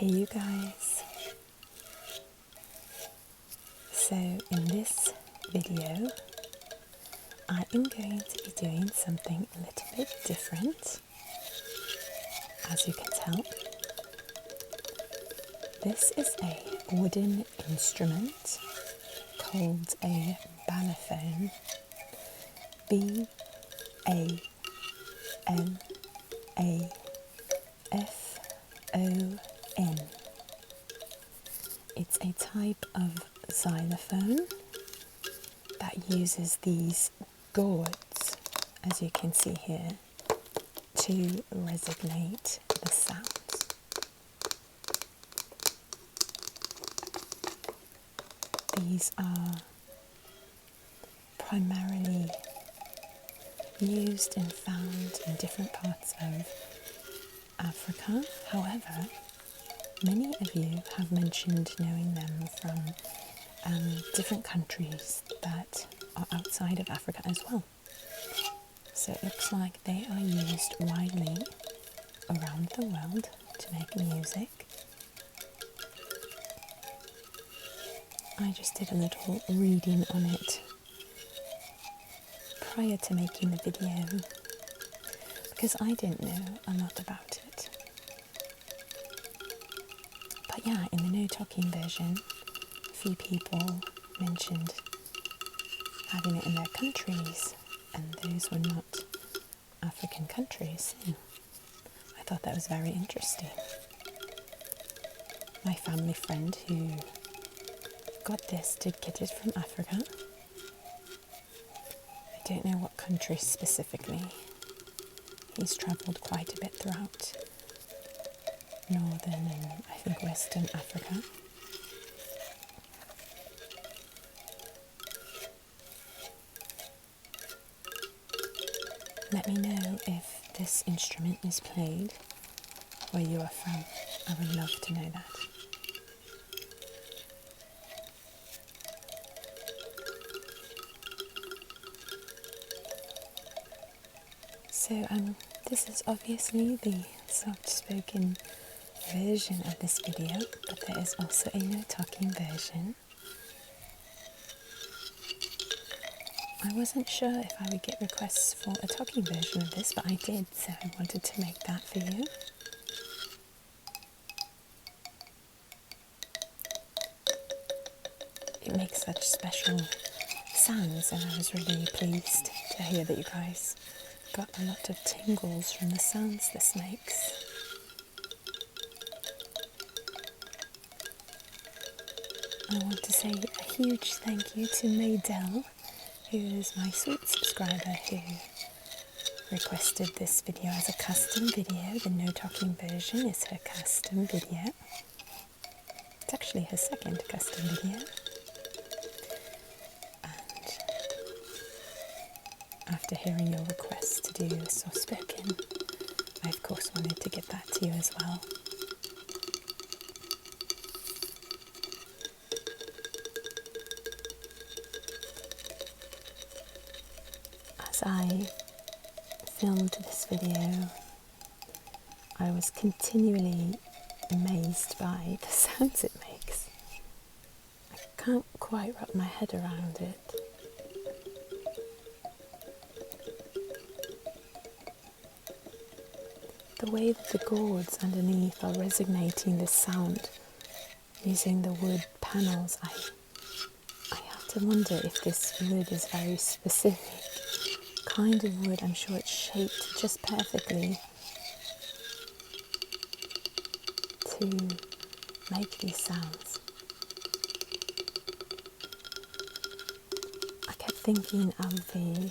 Hey you guys, so in this video I am going to be doing something a little bit different. As you can tell, this is a wooden instrument called a Balafon, B-A-L-A-F-O-N. It's a type of xylophone that uses these gourds, as you can see here, to resonate the sounds. These are primarily used and found in different parts of Africa. However, many of you have mentioned knowing them from different countries that are outside of Africa as well. So it looks like they are used widely around the world to make music. I just did a little reading on it prior to making the video because I didn't know a lot about it. But yeah, in the no talking version, a few people mentioned having it in their countries, and those were not African countries. I thought that was very interesting. My family friend who got this did get it from Africa. I don't know what country specifically. He's travelled quite a bit throughout northern and I think western Africa. Let me know if this instrument is played where you are from. I would love to know that. So this is obviously the soft-spoken version of this video, but there is also a no-talking version. I wasn't sure if I would get requests for a talking version of this, but I did, so I wanted to make that for you. It makes such special sounds, and I was really pleased to hear that you guys got a lot of tingles from the sounds this makes. I want to say a huge thank you to Maydel, who is my sweet subscriber who requested this video as a custom video. The no talking version is her custom video. It's actually her second custom video. And after hearing your request to do soft spoken, I of course wanted to get that to you as well. As I filmed this video, I was continually amazed by the sounds it makes. I can't quite wrap my head around it. The way that the gourds underneath are resonating this sound using the wood panels, I have to wonder if this wood is very specific kind of wood. I'm sure it's shaped just perfectly to make these sounds. I kept thinking of the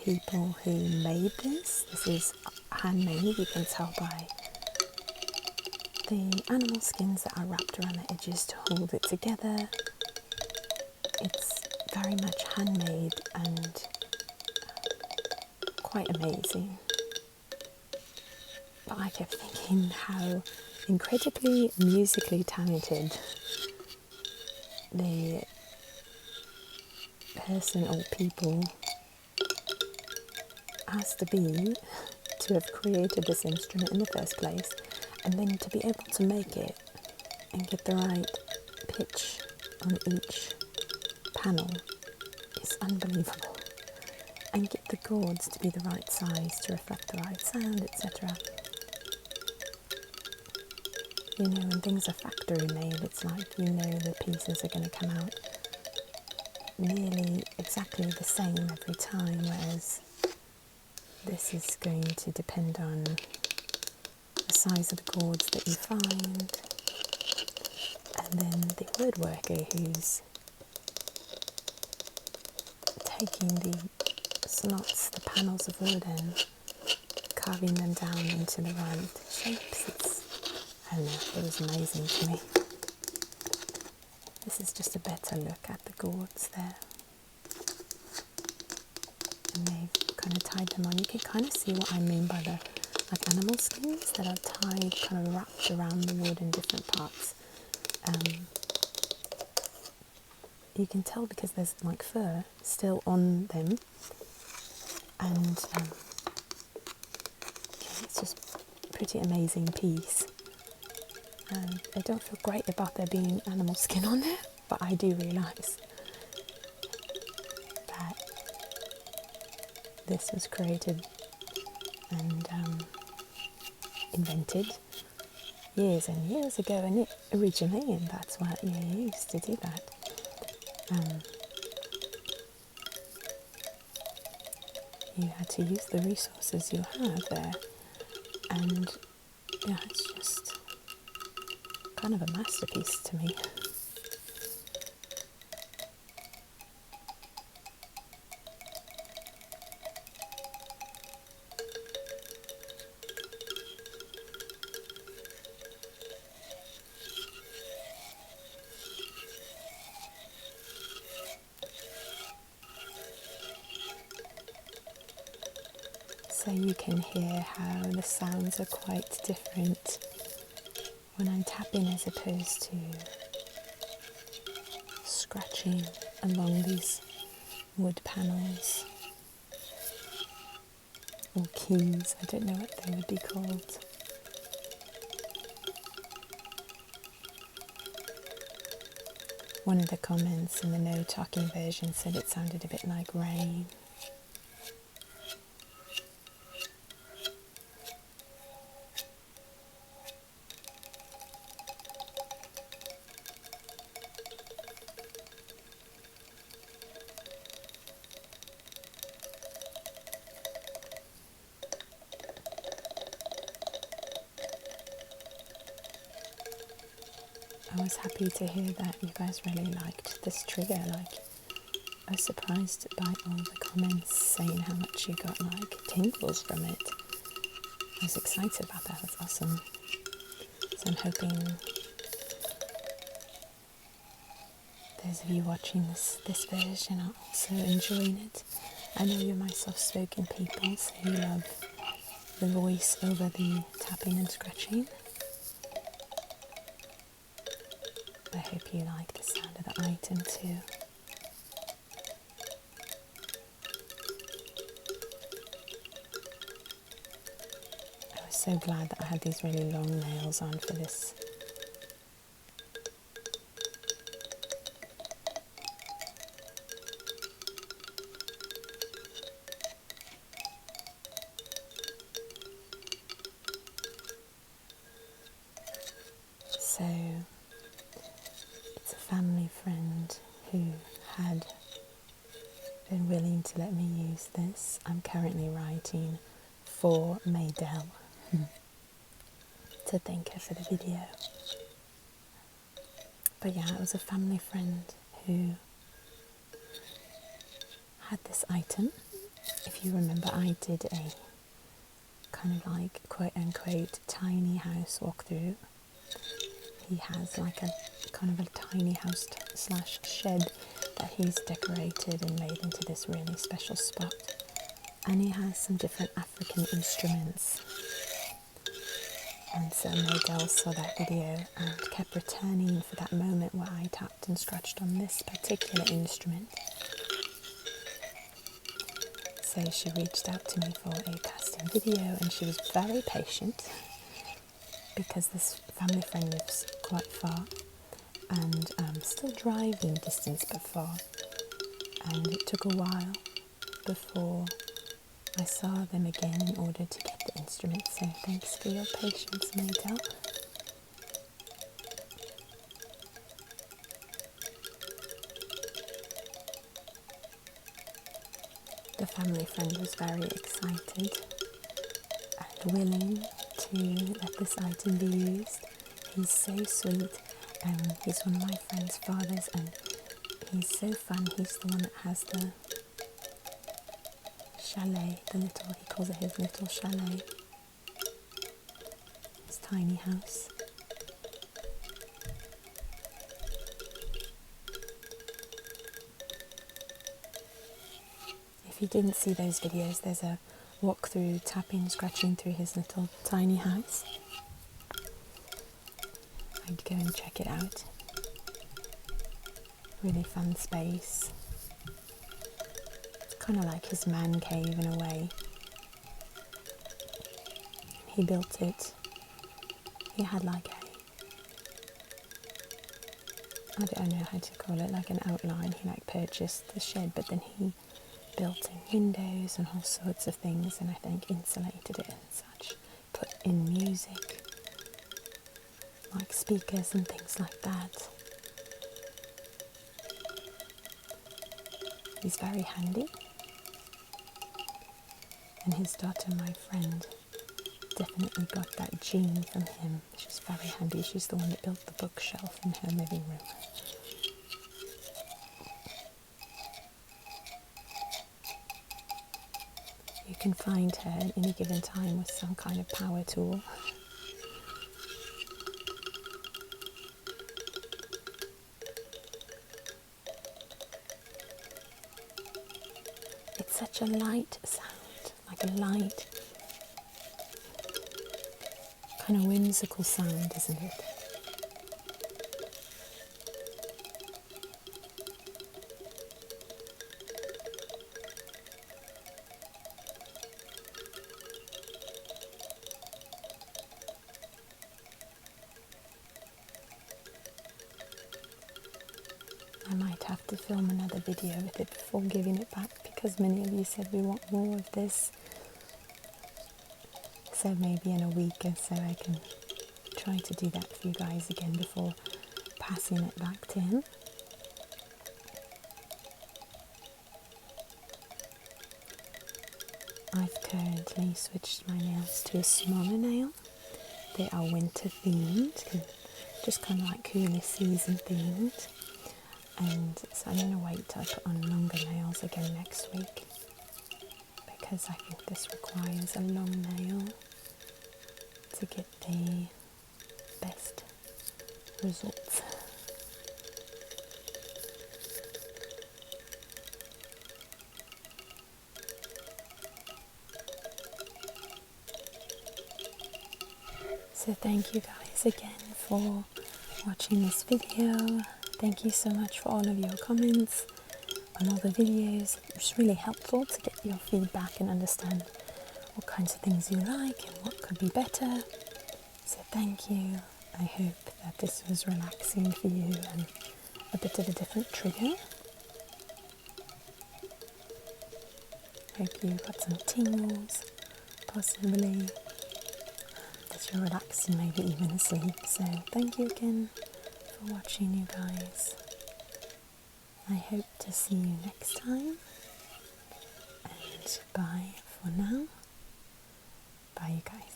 people who made this. This is handmade, you can tell by the animal skins that are wrapped around the edges to hold it together. It's very much handmade and quite amazing. But I kept thinking how incredibly musically talented the person or people has to be to have created this instrument in the first place, And then to be able to make it and get the right pitch on each panel is unbelievable. And get the chords to be the right size to reflect the right sound, etc. You know, when things are factory made, it's like you know the pieces are going to come out nearly exactly the same every time, whereas this is going to depend on the size of the chords that you find, and then the woodworker who's taking the slots, the panels of wood, and carving them down into the right shapes. I don't know, it was amazing to me. This is just a better look at the gourds there. And they've kind of tied them on. You can kind of see what I mean by the like animal skins that are tied, kind of wrapped around the wood in different parts. You can tell because there's like fur still on them, and it's just a pretty amazing piece. I don't feel great about there being animal skin on there, but I do realise that this was created and invented years and years ago, and it originally, and that's why you used to do that. You had to use the resources you have there, and yeah, it's just kind of a masterpiece to me. So you can hear how the sounds are quite different when I'm tapping as opposed to scratching along these wood panels or keys. I don't know what they would be called. One of the comments in the no talking version said it sounded a bit like rain. I was happy to hear that you guys really liked this trigger. Like, I was surprised by all the comments saying how much you got like tingles from it. I was excited about that. That's awesome. So I'm hoping those of you watching this version are also enjoying it. I know you're my soft-spoken people, so you love the voice over the tapping and scratching. I hope you like the sound of the item too. I was so glad that I had these really long nails on for this. So it's a family friend who had been willing to let me use this. I'm currently writing for Maydel to thank her for the video. But yeah, it was a family friend who had this item. If you remember, I did a kind of like quote unquote tiny house walkthrough. He has like a kind of a tiny house slash shed that he's decorated and made into this really special spot. And he has some different African instruments. And so Maydel saw that video and kept returning for that moment where I tapped and scratched on this particular instrument. So she reached out to me for a custom video, and she was very patient. because this family friend lives quite far and still driving distance but far, and it took a while before I saw them again in order to get the instrument, so thanks for your patience, Maydel. The family friend was very excited and willing to let this item be used. He's so sweet. He's one of my friend's fathers, and he's so fun. He's the one that has the chalet, he calls it his little chalet, his tiny house. If you didn't see those videos, there's a walkthrough, tapping, scratching through his little tiny house. I'd go and check it out. Really fun space. It's kind of like his man cave in a way. He built it. He had like I don't know how to call it, like an outline. He purchased the shed, but then he built in windows and all sorts of things, and I think insulated it and such. Put in music, like speakers and things like that. He's very handy, and his daughter, my friend, definitely got that gene from him. She's very handy. She's the one that built the bookshelf in her living room. You can find her at any given time with some kind of power tool. It's such a light sound, like a light, kind of whimsical sound, isn't it? I might have to film another video with it before giving it back, because many of you said we want more of this. So maybe in a week or so I can try to do that for you guys again before passing it back to him. I've currently switched my nails to a smaller nail. They are winter themed, just kind of like cooler season themed. And so I'm going to wait till I put on longer nails again next week, because I think this requires a long nail to get the best results. So thank you guys again for watching this video. Thank you so much for all of your comments on all the videos. It's really helpful to get your feedback and understand what kinds of things you like and what could be better. So thank you. I hope that this was relaxing for you and a bit of a different trigger. Hope you got some tingles, possibly, that you're relaxed and maybe even asleep. So thank you again for watching, you guys. I hope to see you next time, and bye for now. Bye, you guys.